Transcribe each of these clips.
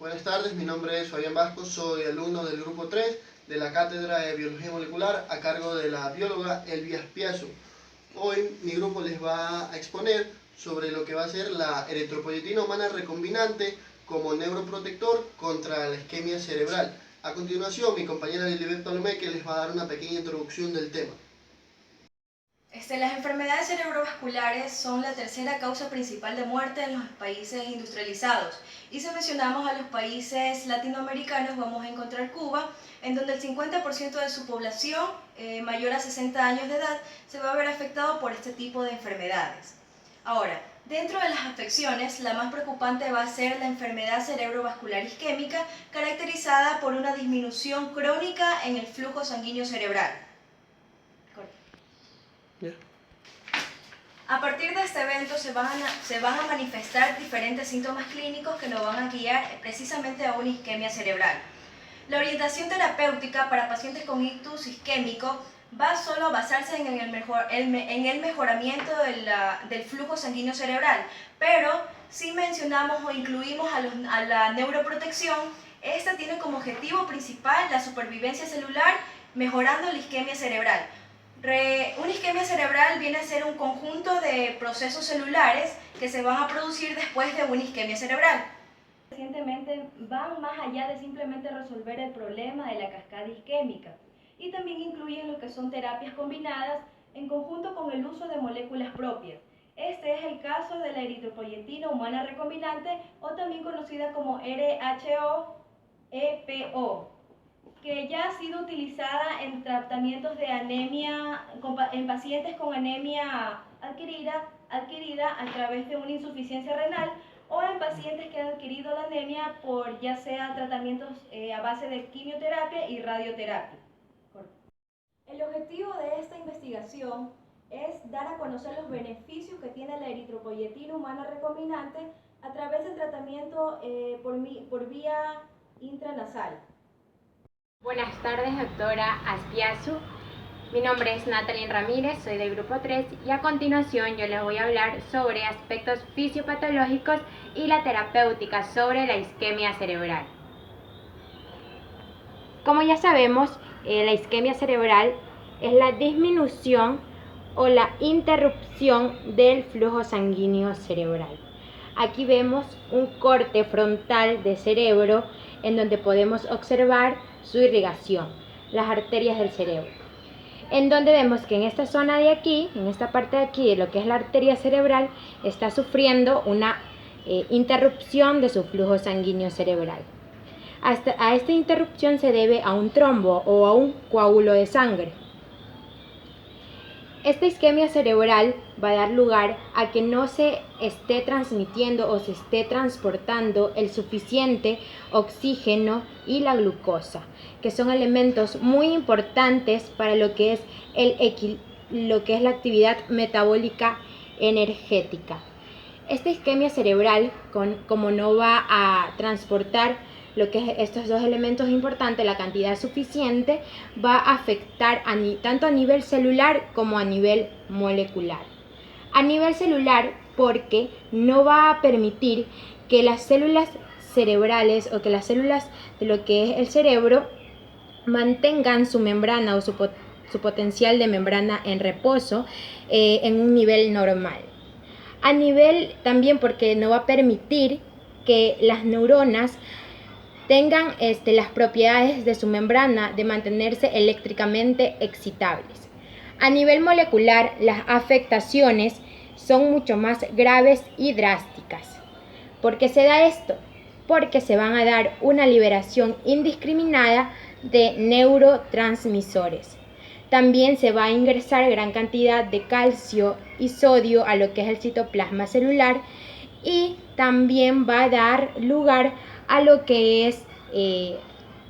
Buenas tardes, mi nombre es Fabián Vasco, soy alumno del grupo 3 de la Cátedra de Biología Molecular a cargo de la bióloga Elvia Espiazu. Hoy mi grupo les va a exponer sobre lo que va a ser la eritropoyetina humana recombinante como neuroprotector contra la isquemia cerebral. A continuación, mi compañera Lilibet Palomeque les va a dar una pequeña introducción del tema. Las enfermedades cerebrovasculares son la tercera causa principal de muerte en los países industrializados. Y si mencionamos a los países latinoamericanos, vamos a encontrar Cuba, en donde el 50% de su población mayor a 60 años de edad se va a ver afectado por este tipo de enfermedades. Ahora, dentro de las afecciones, la más preocupante va a ser la enfermedad cerebrovascular isquémica, caracterizada por una disminución crónica en el flujo sanguíneo cerebral. A partir de este evento se van a manifestar diferentes síntomas clínicos que nos van a guiar precisamente a una isquemia cerebral. La orientación terapéutica para pacientes con ictus isquémico va solo a basarse en el mejoramiento del flujo sanguíneo cerebral, pero si mencionamos o incluimos a la neuroprotección, esta tiene como objetivo principal la supervivencia celular, mejorando la isquemia cerebral. Una isquemia cerebral viene a ser un conjunto de procesos celulares que se van a producir después de una isquemia cerebral. Recientemente van más allá de simplemente resolver el problema de la cascada isquémica y también incluyen lo que son terapias combinadas en conjunto con el uso de moléculas propias. Este es el caso de la eritropoyetina humana recombinante, o también conocida como RHO-EPO, que ya ha sido utilizada en tratamientos de anemia, en pacientes con anemia adquirida a través de una insuficiencia renal, o en pacientes que han adquirido la anemia por ya sea tratamientos a base de quimioterapia y radioterapia. El objetivo de esta investigación es dar a conocer los beneficios que tiene la eritropoyetina humana recombinante a través del tratamiento por vía intranasal. Buenas tardes, doctora Espiazu. Mi nombre es Natalie Ramírez, soy del grupo 3 y a continuación yo les voy a hablar sobre aspectos fisiopatológicos y la terapéutica sobre la isquemia cerebral. Como ya sabemos, la isquemia cerebral es la disminución o la interrupción del flujo sanguíneo cerebral. Aquí vemos un corte frontal de cerebro en donde podemos observar su irrigación, las arterias del cerebro, en donde vemos que en esta zona de aquí, en esta parte de aquí de lo que es la arteria cerebral, está sufriendo una interrupción de su flujo sanguíneo cerebral. A esta interrupción se debe a un trombo o a un coágulo de sangre. Esta isquemia cerebral va a dar lugar a que no se esté transmitiendo o se esté transportando el suficiente oxígeno y la glucosa, que son elementos muy importantes para lo que es la actividad metabólica energética. Esta isquemia cerebral, como no va a transportar lo que es estos dos elementos importantes, la cantidad suficiente, va a afectar tanto a nivel celular como a nivel molecular. A nivel celular, porque no va a permitir que las células cerebrales o que las células de lo que es el cerebro mantengan su membrana o su potencial de membrana en reposo en un nivel normal. A nivel también porque no va a permitir que las neuronas tengan las propiedades de su membrana de mantenerse eléctricamente excitables. A nivel molecular, las afectaciones son mucho más graves y drásticas. ¿Por qué se da esto? Porque se van a dar una liberación indiscriminada de neurotransmisores. También se va a ingresar gran cantidad de calcio y sodio a lo que es el citoplasma celular, y también va a dar lugar a lo que es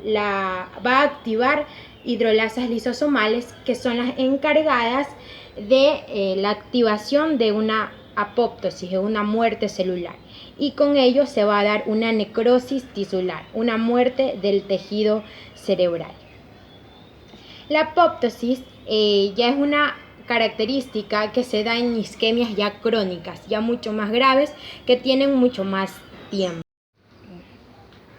va a activar hidrolasas lisosomales, que son las encargadas de la activación de una apoptosis, de una muerte celular, y con ello se va a dar una necrosis tisular, una muerte del tejido cerebral. La apoptosis ya es una característica que se da en isquemias ya crónicas, ya mucho más graves, que tienen mucho más tiempo.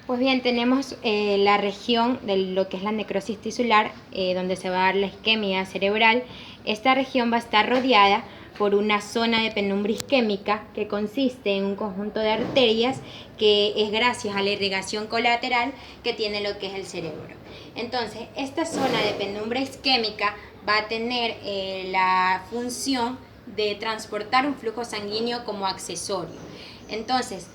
Pues bien, tenemos la región de lo que es la necrosis tisular, donde se va a dar la isquemia cerebral. Esta región va a estar rodeada por una zona de penumbra isquémica que consiste en un conjunto de arterias que es gracias a la irrigación colateral que tiene lo que es el cerebro. Entonces, esta zona de penumbra isquémica va a tener la función de transportar un flujo sanguíneo como accesorio. Entonces,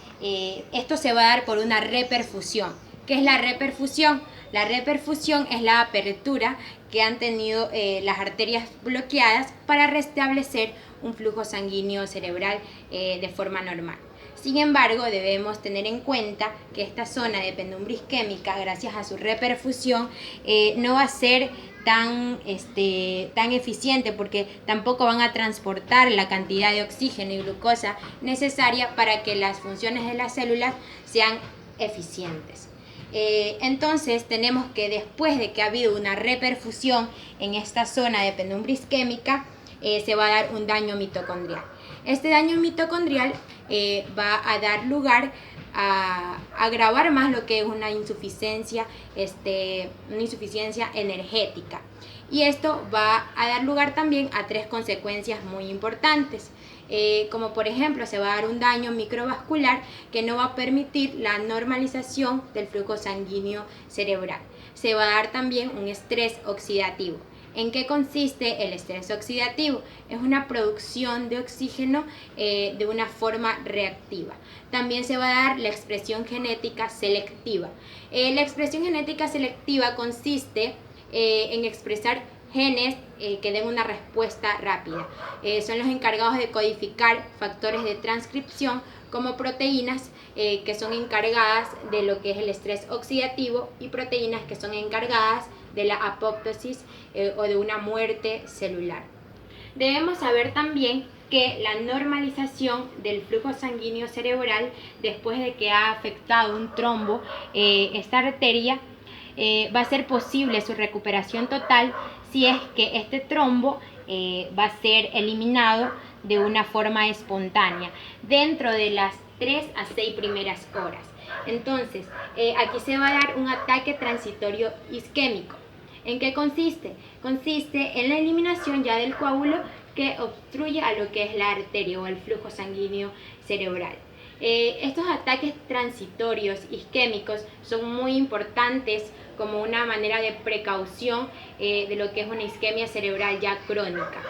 esto se va a dar por una reperfusión. ¿Qué es la reperfusión? La reperfusión es la apertura que han tenido las arterias bloqueadas para restablecer un flujo sanguíneo cerebral de forma normal. Sin embargo, debemos tener en cuenta que esta zona de penumbra isquémica, gracias a su reperfusión, no va a ser tan eficiente, porque tampoco van a transportar la cantidad de oxígeno y glucosa necesaria para que las funciones de las células sean eficientes. Entonces tenemos que después de que ha habido una reperfusión en esta zona de penumbra isquémica, se va a dar un daño mitocondrial. Este daño mitocondrial va a dar lugar a agravar más lo que es una insuficiencia energética. Y esto va a dar lugar también a 3 consecuencias muy importantes. Como por ejemplo, se va a dar un daño microvascular que no va a permitir la normalización del flujo sanguíneo cerebral. Se va a dar también un estrés oxidativo. ¿En qué consiste el estrés oxidativo? Es una producción de oxígeno de una forma reactiva. También se va a dar la expresión genética selectiva. La expresión genética selectiva consiste en expresar genes que den una respuesta rápida. Son los encargados de codificar factores de transcripción como proteínas que son encargadas de lo que es el estrés oxidativo, y proteínas que son encargadas de la apoptosis o de una muerte celular. Debemos saber también que la normalización del flujo sanguíneo cerebral, después de que ha afectado un trombo esta arteria, va a ser posible su recuperación total si es que este trombo va a ser eliminado de una forma espontánea dentro de las 3 a 6 primeras horas. Entonces, aquí se va a dar un ataque transitorio isquémico. ¿En qué consiste? Consiste en la eliminación ya del coágulo que obstruye a lo que es la arteria o el flujo sanguíneo cerebral. Estos ataques transitorios isquémicos son muy importantes como una manera de precaución de lo que es una isquemia cerebral ya crónica.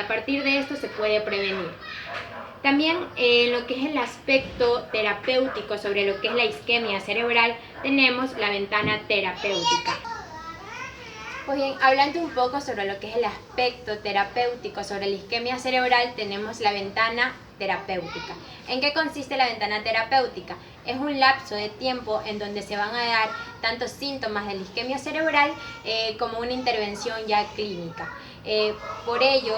A partir de esto se puede prevenir. También lo que es el aspecto terapéutico sobre lo que es la isquemia cerebral, tenemos la ventana terapéutica. Pues bien, hablando un poco sobre lo que es el aspecto terapéutico sobre la isquemia cerebral, tenemos la ventana terapéutica. ¿En qué consiste la ventana terapéutica? Es un lapso de tiempo en donde se van a dar tantos síntomas de la isquemia cerebral como una intervención ya clínica. Por ello,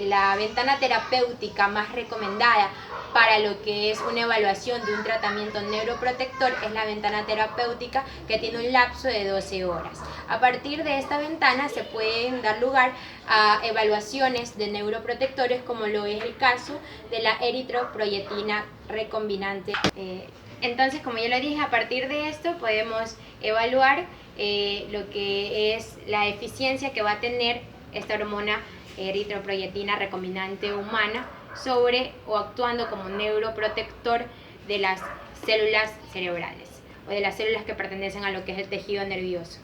la ventana terapéutica más recomendada para lo que es una evaluación de un tratamiento neuroprotector es la ventana terapéutica, que tiene un lapso de 12 horas. A partir de esta ventana se pueden dar lugar a evaluaciones de neuroprotectores, como lo es el caso de la eritropoyetina recombinante. Entonces, como ya lo dije, a partir de esto podemos evaluar lo que es la eficiencia que va a tener esta hormona eritropoyetina recombinante humana sobre o actuando como neuroprotector de las células cerebrales o de las células que pertenecen a lo que es el tejido nervioso.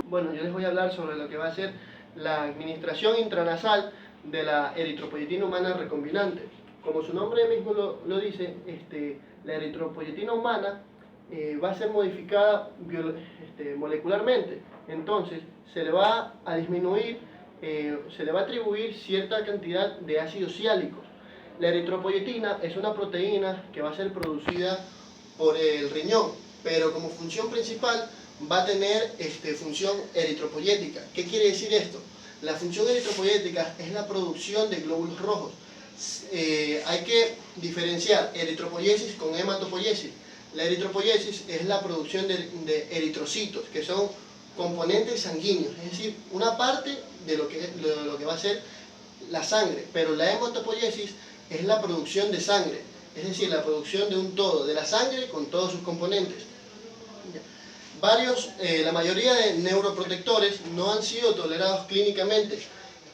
Bueno, yo les voy a hablar sobre lo que va a ser la administración intranasal de la eritropoyetina humana recombinante. Como su nombre mismo lo dice, la eritropoyetina humana va a ser modificada molecularmente. Entonces se le va a disminuir, se le va a atribuir cierta cantidad de ácidos siálicos. La eritropoyetina es una proteína que va a ser producida por el riñón, pero como función principal va a tener función eritropoyética. ¿Qué quiere decir esto? La función eritropoyética es la producción de glóbulos rojos. Hay que diferenciar eritropoyesis con hematopoyesis. La eritropoyesis es la producción de eritrocitos, que son componentes sanguíneos, es decir, una parte de lo que va a ser la sangre, pero la hematopoyesis es la producción de sangre. es decir, la producción de un todo, de la sangre con todos sus componentes. La mayoría de neuroprotectores no han sido tolerados clínicamente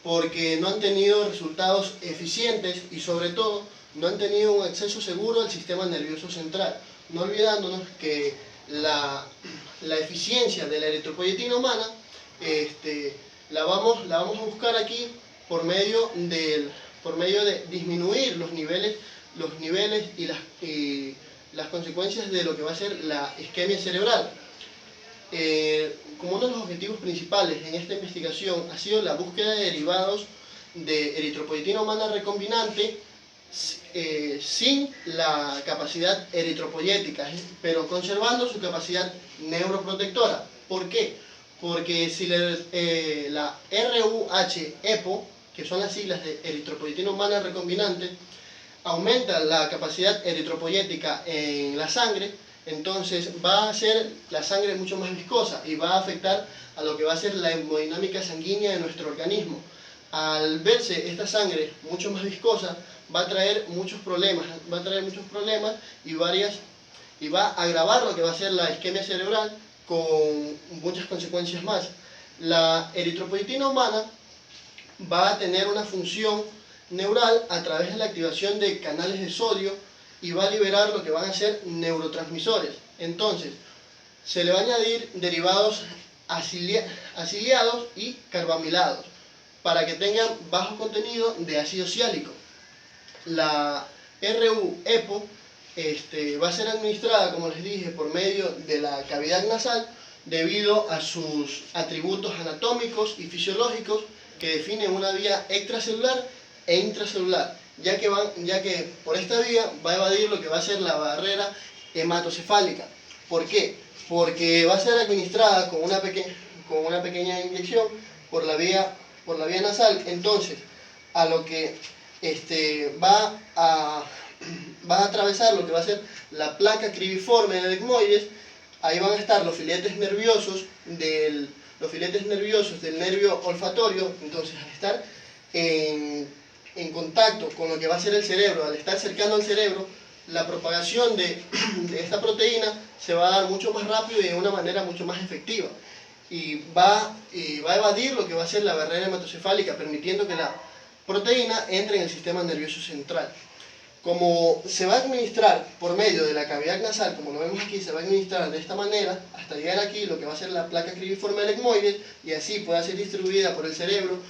porque no han tenido resultados eficientes y sobre todo no han tenido un acceso seguro al sistema nervioso central, no olvidándonos que la eficiencia de la eritropoyetina humana la vamos a buscar aquí por medio de disminuir los niveles y las consecuencias de lo que va a ser la isquemia cerebral. Como uno de los objetivos principales en esta investigación ha sido la búsqueda de derivados de eritropoyetina humana recombinante sin la capacidad eritropoyética, pero conservando su capacidad neuroprotectora. ¿Por qué? Porque si la RUH-EPO, que son las siglas de eritropoyetina humana recombinante, aumenta la capacidad eritropoyética en la sangre, entonces va a hacer la sangre mucho más viscosa y va a afectar a lo que va a ser la hemodinámica sanguínea de nuestro organismo. Al verse esta sangre mucho más viscosa, va a traer muchos problemas y va a agravar lo que va a ser la isquemia cerebral con muchas consecuencias más. La eritropoyetina humana va a tener una función neural a través de la activación de canales de sodio y va a liberar lo que van a ser neurotransmisores. Entonces, se le va a añadir derivados aciliados y carbamilados para que tengan bajo contenido de ácido ciálico. La RU-EPO va a ser administrada, como les dije, por medio de la cavidad nasal debido a sus atributos anatómicos y fisiológicos que definen una vía extracelular e intracelular, ya que por esta vía va a evadir lo que va a ser la barrera hematocefálica. ¿Por qué? Porque va a ser administrada con una pequeña inyección por la vía nasal. Entonces, a lo que va a atravesar lo que va a ser la placa cribiforme del etmoides, ahí van a estar los filetes nerviosos del nervio olfatorio. Entonces, al estar en contacto con lo que va a ser el cerebro, al estar cercano al cerebro, la propagación de esta proteína se va a dar mucho más rápido y de una manera mucho más efectiva. Y va a evadir lo que va a ser la barrera hematocefálica, permitiendo que la proteína entre en el sistema nervioso central. Como se va a administrar por medio de la cavidad nasal, como lo vemos aquí, se va a administrar de esta manera hasta llegar aquí lo que va a ser la placa cribiforme del etmoides, y así pueda ser distribuida por el cerebro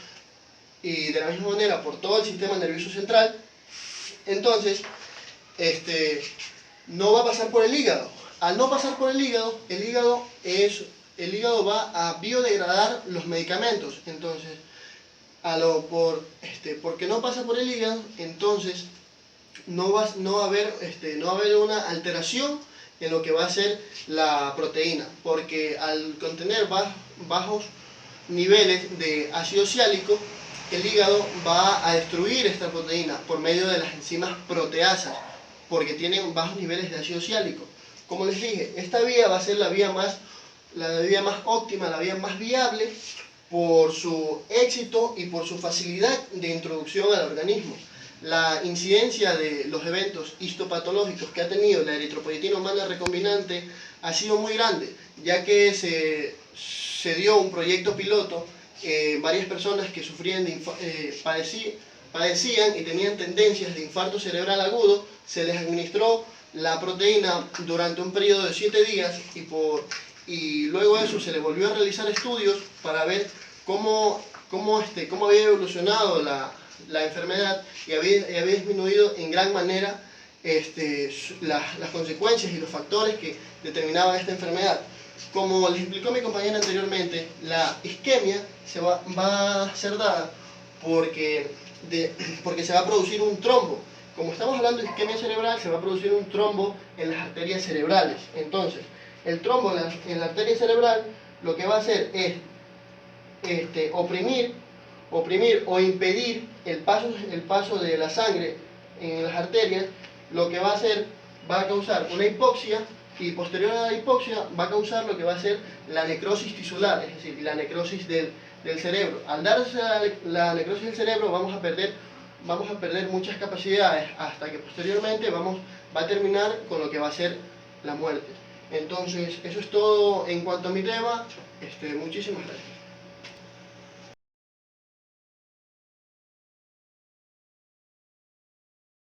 y de la misma manera por todo el sistema nervioso central. Entonces, no va a pasar por el hígado. Al no pasar por el hígado va a biodegradar los medicamentos. Entonces, porque no pasa por el hígado, entonces no va a haber una alteración en lo que va a ser la proteína, porque al contener bajos niveles de ácido ciálico, el hígado va a destruir esta proteína por medio de las enzimas proteasas, porque tienen bajos niveles de ácido ciálico. Como les dije, esta vía va a ser la vía más óptima, la vía más viable por su éxito y por su facilidad de introducción al organismo. La incidencia de los eventos histopatológicos que ha tenido la eritropoyetina humana recombinante ha sido muy grande, ya que se dio un proyecto piloto. Varias personas que padecían y tenían tendencias de infarto cerebral agudo, se les administró la proteína durante un periodo de 7 días y luego de eso se les volvió a realizar estudios para ver cómo había evolucionado la enfermedad y había disminuido en gran manera las consecuencias y los factores que determinaban esta enfermedad. Como les explicó mi compañera anteriormente, la isquemia va a ser dada porque se va a producir un trombo. Como estamos hablando de isquemia cerebral, se va a producir un trombo en las arterias cerebrales. Entonces, el trombo en la arteria cerebral lo que va a hacer es oprimir o impedir el paso de la sangre en las arterias. Lo que va a causar una hipoxia, y posterior a la hipoxia va a causar lo que va a ser la necrosis tisular, es decir, la necrosis del cerebro. Al darse la necrosis del cerebro vamos a perder vamos a perder muchas capacidades hasta que posteriormente va a terminar con lo que va a ser la muerte. Entonces, eso es todo en cuanto a mi tema. Muchísimas gracias.